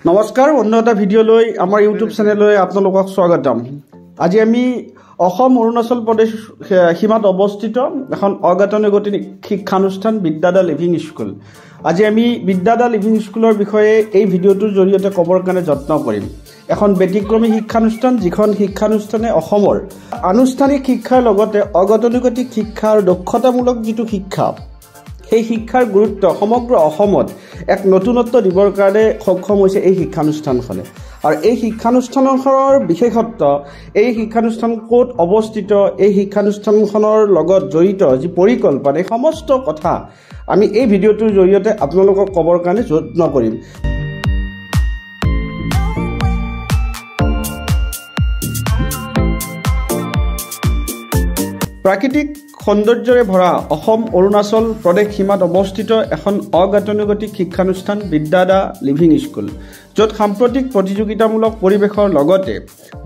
নমস্কাৰ অন্য এটা ভিডিঅ' লৈ আমাৰ ইউটিউব চেনেললৈ আপোনালোকক স্বাগতম। আজি আমি অসম অৰুণাচল প্ৰদেশ সীমাত অৱস্থিত এখন অগতানুগতিক শিক্ষানুষ্ঠান বিদ্যাদা লিভিং স্কুল। আজি আমি বিদ্যাদা লিভিং স্কুলৰ বিষয়ে এই ভিডিঅ'টোৰ জৰিয়তে ক'বৰ কাৰণে যত্ন কৰিম। এখন ব্যতিক্ৰমী শিক্ষানুষ্ঠান, যিখন শিক্ষানুষ্ঠানে অসমৰ আনুষ্ঠানিক শিক্ষাৰ লগতে অগতানুগতিক শিক্ষা আৰু দক্ষতামূলক যিটো শিক্ষা, সেই শিক্ষাৰ গুৰুত্ব সমগ্ৰ অসমত এক নতুনত্ব দিবৰ কাৰণে সক্ষম হৈছে এই শিক্ষানুষ্ঠানখনে। আৰু এই শিক্ষানুষ্ঠানখনৰ বিশেষত্ব, এই শিক্ষানুষ্ঠান ক'ত অৱস্থিত, এই শিক্ষানুষ্ঠানখনৰ লগত জড়িত যি পৰিকল্পনা, এই সমস্ত কথা আমি এই ভিডিঅ'টোৰ জৰিয়তে আপোনালোকক ক'বৰ কাৰণে যত্ন কৰিম। প্ৰাকৃতিক সৌন্দৰ্যৰে ভৰা অসম অৰুণাচল প্ৰদেশ সীমাত অৱস্থিত এখন অগতানুগতিক শিক্ষানুষ্ঠান বিদ্যাদা লিভিং স্কুল, য'ত সাম্প্ৰতিক প্ৰতিযোগিতামূলক পৰিৱেশৰ লগতে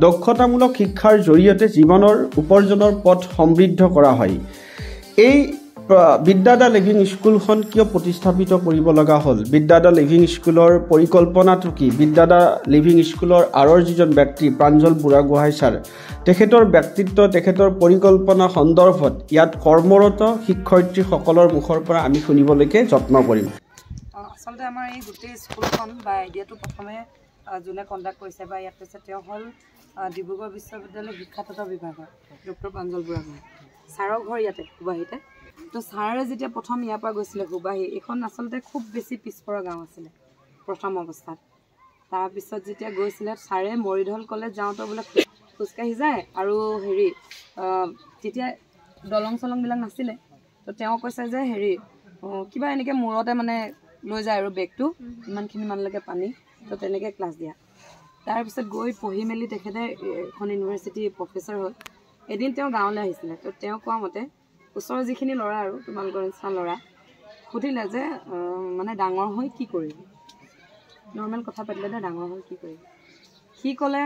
দক্ষতামূলক শিক্ষাৰ জৰিয়তে জীৱনৰ উপাৰ্জনৰ পথ সমৃদ্ধ কৰা হয়। এই বিদ্যাদা লিভিং স্কুলখন কিয় প্ৰতিস্থাপিত কৰিব লগা হ'ল, বিদ্যাদা লিভিং স্কুলৰ পৰিকল্পনাটো কি, বিদ্যাদা লিভিং স্কুলৰ আঁৰৰ যিজন ব্যক্তি প্ৰাঞ্জল বুঢ়াগোহাঁই ছাৰ, তেখেতৰ ব্যক্তিত্ব, তেখেতৰ পৰিকল্পনা সন্দৰ্ভত ইয়াত কৰ্মৰত শিক্ষয়িত্ৰীসকলৰ মুখৰ পৰা আমি শুনিবলৈকে যত্ন কৰিম। আচলতে আমাৰ এই গোটেই স্কুলখন বা আইডিয়াটো প্ৰথমে যোনে কণ্ডাক্ট কৰিছে বা ইয়াত কৈছে তেওঁ হ'ল ডিব্ৰুগড় বিশ্ববিদ্যালয় শিক্ষা তত্ত্ব বিভাগৰ ডক্টৰ প্ৰাঞ্জল বুঢ়াগোহাঁই ছাৰৰ ঘৰ ইয়াতে হুবাহীতে। তো ছাৰে যেতিয়া প্ৰথম ইয়াৰ পৰা গৈছিলে হুবাহী, এইখন আচলতে খুব বেছি পিছপৰা গাঁও আছিলে প্ৰথম অৱস্থাত। তাৰপিছত যেতিয়া গৈছিলে ছাৰে মৰিধল কলেজ যাওঁতে বোলে খোজকাঢ়ি যায় আৰু তেতিয়া দলং চলংবিলাক নাছিলে। তো তেওঁ কৈছে যে কিবা এনেকৈ মূৰতে মানে লৈ যায় আৰু বেগটো, ইমানখিনি মানলৈকে পানী, তো তেনেকৈ ক্লাছ দিয়া। তাৰপিছত গৈ পঢ়ি মেলি তেখেতে এখন ইউনিভাৰ্চিটি প্ৰফেচৰ হ'ল। এদিন তেওঁ গাঁৱলৈ আহিছিলে। তো তেওঁ কোৱা মতে ওচৰৰ যিখিনি ল'ৰা আৰু তোমালোকৰ নিচিনা ল'ৰা সুধিলে যে মানে ডাঙৰ হৈ কি কৰিবি, নৰ্মেল কথা পাতিলে যে ডাঙৰ হৈ কি কৰিবি। সি ক'লে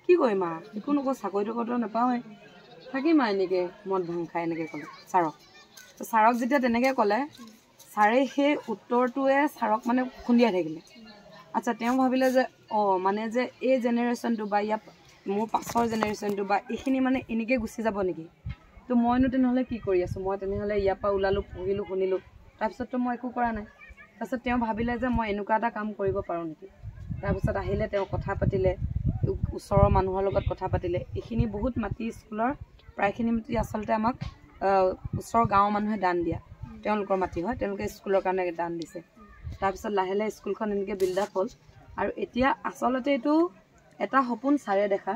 কি কৰিম আৰু, একো নকওঁ, চাকৰি তাকৰিটো নাপাওঁৱে, থাকিম আৰু এনেকৈ মদ ভাং খাই, এনেকৈ ক'লে ছাৰক। তো ছাৰক যেতিয়া তেনেকৈ ক'লে, ছাৰে সেই উত্তৰটোৱে ছাৰক মানে খুন্দিয়াই থাকিলে। আচ্ছা, তেওঁ ভাবিলে যে মানে যে এই জেনেৰেশ্যনটো বা ইয়াৰ মোৰ পাছৰ জেনেৰেশ্যনটো বা এইখিনি মানে এনেকৈ গুচি যাব নেকি, তো মইনো তেনেহ'লে কি কৰি আছোঁ, মই তেনেহ'লে ইয়াৰ পৰা ওলালোঁ, পঢ়িলোঁ, শুনিলোঁ, তাৰপিছততো মই একো কৰা নাই। তাৰপিছত তেওঁ ভাবিলে যে মই এনেকুৱা এটা কাম কৰিব পাৰোঁ নেকি। তাৰপিছত আহিলে, তেওঁ কথা পাতিলে, ওচৰৰ মানুহৰ লগত কথা পাতিলে। এইখিনি বহুত মাটি স্কুলৰ প্ৰায়খিনি মাটি আচলতে আমাক ওচৰৰ গাঁৱৰ মানুহে দান দিয়া, তেওঁলোকৰ মাটি হয়, তেওঁলোকে স্কুলৰ কাৰণে দান দিছে। তাৰপিছত লাহে লাহে স্কুলখন এনেকৈ বিল্ড আপ হ'ল। আৰু এতিয়া আচলতে এইটো এটা সপোন ছাৰে দেখা,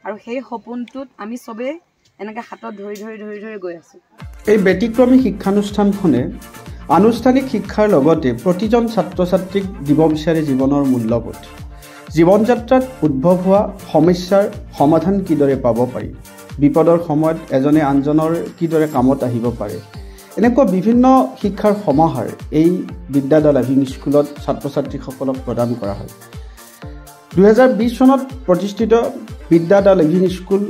আৰু সেই সপোনটোত আমি চবেই এনেকৈ হাতত ধৰি ধৰি ধৰি ধৰি গৈ আছোঁ। এই ব্যতিক্ৰমী শিক্ষানুষ্ঠানখনে আনুষ্ঠানিক শিক্ষাৰ লগতে প্ৰতিজন ছাত্ৰ ছাত্ৰীক দিব বিচাৰে জীৱনৰ মূল্যবোধ, জীৱন যাত্ৰাত উদ্ভৱ হোৱা সমস্যাৰ সমাধান কিদৰে পাব পাৰি, বিপদৰ সময়ত এজনে আনজনৰ কিদৰে কামত আহিব পাৰে, এনেকুৱা বিভিন্ন শিক্ষাৰ সমাহাৰ এই বিদ্যাদা লিভিং স্কুলত ছাত্ৰ ছাত্ৰীসকলক প্ৰদান কৰা হয়। 2020 চনত প্ৰতিষ্ঠিত বিদ্যাদা লিভিং স্কুল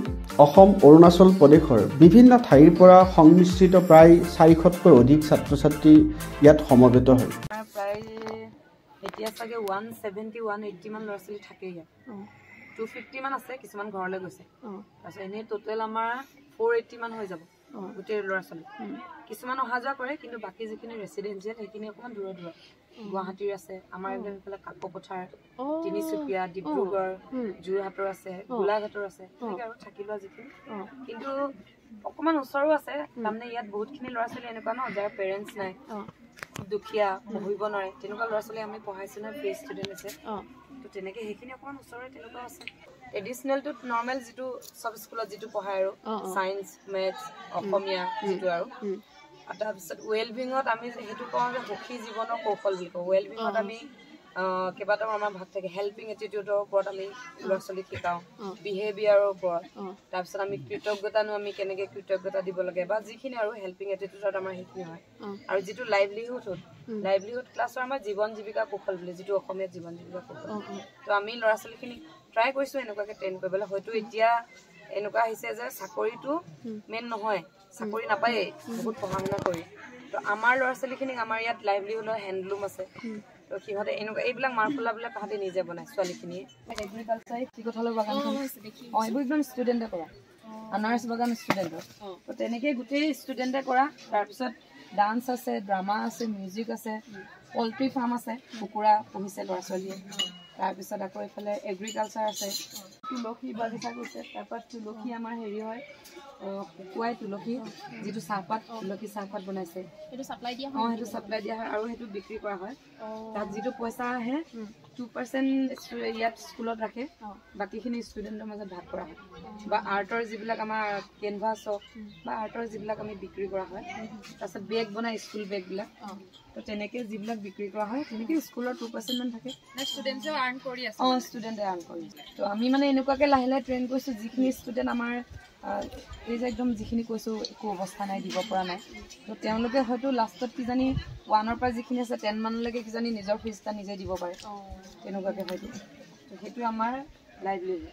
অসম অৰুণাচল প্ৰদেশৰ বিভিন্ন ঠাইৰ পৰা সংমিশ্ৰিত প্ৰায় 400তকৈ অধিক ছাত্ৰ ছাত্ৰী ইয়াত সমবেত হয়। প্ৰায় এতিয়া চাগে 170-180 মান ল'ৰা ছোৱালী থাকে ইয়াত। 250 মান আছে, কিছুমান ঘৰলৈ গৈছে। তাৰপিছত এনেই টোটেল আমাৰ 480 মান হৈ যাব গোটেই ল'ৰা ছোৱালী। কিছুমান অহা যোৱা কৰে, কিন্তু বাকী যিখিনি ৰেচিডেঞ্চিয়েল সেইখিনি অকণমান দূৰত দূৰত, গুৱাহাটীৰ আছে, আমাৰ একদম এইফালে কাকপথাৰ, তিনিচুকীয়া, ডিব্ৰুগড়, যোৰহাটৰ আছে, গোলাঘাটৰ আছে, তেনেকৈ আৰু থাকি লোৱা যিখিনি। কিন্তু অকণমান ওচৰো আছে, তাৰমানে ইয়াত বহুতখিনি ল'ৰা ছোৱালী এনেকুৱা ন, যাৰ পেৰেণ্টছ নাই, দুখীয়া, পঢ়িব নোৱাৰে, তেনেকুৱা ল'ৰা ছোৱালী আমি পঢ়াইছোঁ নহয়, ফ্ৰী ষ্টুডেণ্ট আছে। তো তেনেকৈ সেইখিনি অকণমান ওচৰৰে তেনেকুৱা আছে। ট্ৰেডিশ্যনেলটোত নৰ্মেল যিটো চব স্কুলত যিটো পঢ়ায় আৰু ছায়েন্স, মেথছ, অসমীয়া যিটো আৰু তাৰপিছত ৱেলবিঙত আমি সেইটো কওঁ যে সুখী জীৱনৰ কৌশল বুলি কওঁ। ৱেলবিঙত আমি কেইবাটাও আমাৰ ভাগ থাকে। হেল্পিং এটিটিউডৰ ওপৰত আমি ল'ৰা ছোৱালীক শিকাওঁ, বিহেভিয়াৰৰ ওপৰত, তাৰপিছত আমি কৃতজ্ঞতানো আমি কেনেকৈ কৃতজ্ঞতা দিব লাগে বা যিখিনি আৰু হেল্পিং এটিটিউডত আমাৰ সেইখিনি হয়। আৰু যিটো লাইভলিহুড ক্লাছৰ আমাৰ জীৱন জীৱিকা কৌশল বুলি, যিটো অসমীয়াত জীৱন জীৱিকা কৌশল। তো আমি ল'ৰা ছোৱালীখিনিক ট্ৰাই কৰিছোঁ এনেকুৱাকৈ ট্ৰেইন কৰিবলৈ। হয়তো এতিয়া এনেকুৱা আহিছে যে চাকৰিটো মেইন নহয়, চাকৰি নাপায়েই বহুত পঢ়া শুনা কৰি। তো আমাৰ ল'ৰা ছোৱালীখিনিক আমাৰ ইয়াত লাইভলিহুডৰ হেণ্ডলুম আছে, তো সিহঁতে এনেকুৱা এইবিলাক মাৰফলাবিলাক তাহাঁতে নিজে বনায় ছোৱালীখিনিয়ে এগ্ৰিকালচাৰ চিকঠালৰ বাগানখন এইবোৰ একদম ষ্টুডেণ্টে কৰা আনাৰস বাগান ষ্টুডেণ্টৰ তো তেনেকৈ গোটেই ষ্টুডেণ্টে কৰা তাৰপিছত ডান্স আছে ড্ৰামা আছে মিউজিক আছে পল্ট্ৰি ফাৰ্ম আছে কুকুৰা পুহিছে ল'ৰা ছোৱালীয়ে তাৰপিছত আকৌ এইফালে এগ্ৰিকালচাৰ আছে তুলসী বাগিচা কৰিছে তাৰপৰা তুলসী আমাৰ হেৰি হয় শুকুৱাই তুলসী যিটো চাহপাত তুলসী চাহপাত বনাইছে সেইটো চাপ্লাই দিয়া হয় সেইটো চাপ্লাই দিয়া হয় আৰু সেইটো বিক্ৰী কৰা হয় তাত যিটো পইচা আহে 2% ইয়াত স্কুলত ৰাখে বাকীখিনি ষ্টুডেণ্টৰ মাজত ভাগ কৰা হয় বা আৰ্টৰ যিবিলাক আমাৰ কেনভাছ হওক বা আৰ্টৰ যিবিলাক আমি বিক্ৰী কৰা হয় তাৰপিছত বেগ বনাই স্কুল বেগবিলাক তো তেনেকৈ যিবিলাক বিক্ৰী কৰা হয় তেনেকৈ স্কুলৰ 2% মান থাকে ষ্টুডেণ্টে আৰ্ণ কৰি আছে ষ্টুডেণ্টে আৰ্ণ কৰি তো আমি মানে এনেকুৱাকৈ লাহে লাহে ট্ৰেইন কৰিছোঁ যিখিনি ষ্টুডেণ্ট আমাৰ এই যে একদম যিখিনি কৈছোঁ একো অৱস্থা নাই দিব পৰা নাই তো তেওঁলোকে হয়তো লাষ্টত কিজানি 1ৰ পৰা যিখিনি আছে 10 মানলৈকে কিজানি নিজৰ ফিজ এটা নিজে দিব পাৰে তেনেকুৱাকৈ হয়তো তো সেইটো আমাৰ লাইভলিহুড